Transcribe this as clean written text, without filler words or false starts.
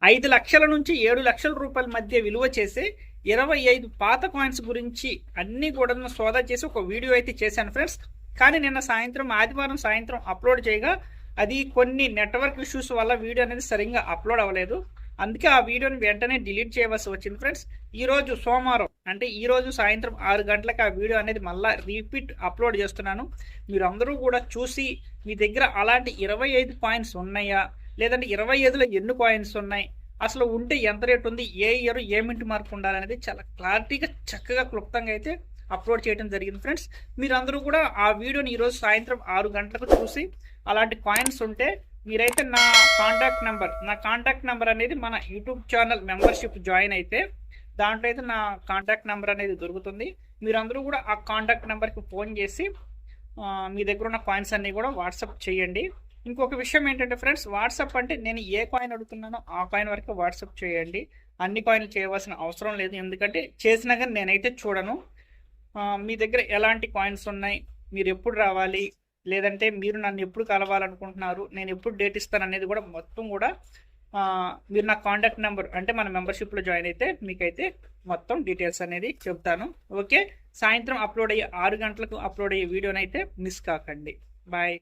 5 లక్షల నుంచి 7 లక్షల రూపాయల మధ్య విలువ చేసే 25 పాత కాయిన్స్ గురించి అన్ని కూడా సోదా చేసి ఒక వీడియో అయితే చేశాను ఫ్రెండ్స్. కానీ నిన్న సాయంత్రం ఆదివారం సాయంత్రం అప్లోడ్ చేయగా అది కొన్ని నెట్వర్క్ ఇష్యూస్ వల్ల వీడియో అనేది సరిగ్గా అప్లోడ్ అవ్వలేదు. అందుకే ఆ వీడియోని వెంటనే డిలీట్ చేయవలసి వచ్చింది ఫ్రెండ్స్. ఈరోజు సోమవారం అంటే ఈరోజు సాయంత్రం 6 గంటలకు ఆ వీడియో అనేది మళ్ళీ రిపీట్ అప్లోడ్ చేస్తున్నాను. మీరు అందరూ కూడా చూసి మీ దగ్గర అలాంటి 25 కాయిన్స్ ఉన్నాయా, లేదంటే 25లో ఎన్ని కాయిన్స్ ఉన్నాయి, అసలు ఉంటే ఎంత రేట్ ఉంది, ఏ ఇయర్ ఏ మింట్ మార్క్ ఉండాలనేది చాలా క్లారిటీగా చక్కగా క్లుప్తంగా అయితే అప్లోడ్ చేయడం జరిగింది ఫ్రెండ్స్. మీరందరూ కూడా ఆ వీడియోని ఈరోజు సాయంత్రం 6 గంటలకు చూసి అలాంటి కాయిన్స్ ఉంటే మీరైతే నా కాంటాక్ట్ నెంబర్ అనేది మన యూట్యూబ్ ఛానల్ మెంబర్షిప్ జాయిన్ అయితే దాంట్లో అయితే నా కాంటాక్ట్ నెంబర్ అనేది దొరుకుతుంది. మీరందరూ కూడా ఆ కాంటాక్ట్ నెంబర్కి ఫోన్ చేసి మీ దగ్గర ఉన్న కాయిన్స్ అన్నీ కూడా వాట్సాప్ చేయండి. ఇంకొక విషయం ఏంటంటే ఫ్రెండ్స్, వాట్సాప్ అంటే నేను ఏ కాయిన్ అడుగుతున్నానో ఆ కాయిన్ వరకు వాట్సాప్ చేయండి. అన్ని కాయిన్లు చేయవలసిన అవసరం లేదు, ఎందుకంటే చేసినా కానీ నేనైతే చూడను. మీ దగ్గర ఎలాంటి కాయిన్స్ ఉన్నాయి, మీరు ఎప్పుడు రావాలి, లేదంటే మీరు నన్ను ఎప్పుడు కలవాలనుకుంటున్నారు, నేను ఎప్పుడు డేట్ ఇస్తాను అనేది కూడా మొత్తం కూడా మీరు నా కాంటాక్ట్ నెంబర్ అంటే మన మెంబర్షిప్లో జాయిన్ అయితే మీకైతే మొత్తం డీటెయిల్స్ అనేది చెప్తాను. ఓకే, సాయంత్రం అప్లోడ్ అయ్యే 6 గంటలకు అప్లోడ్ అయ్యే వీడియోనైతే మిస్ కాకండి. బాయ్.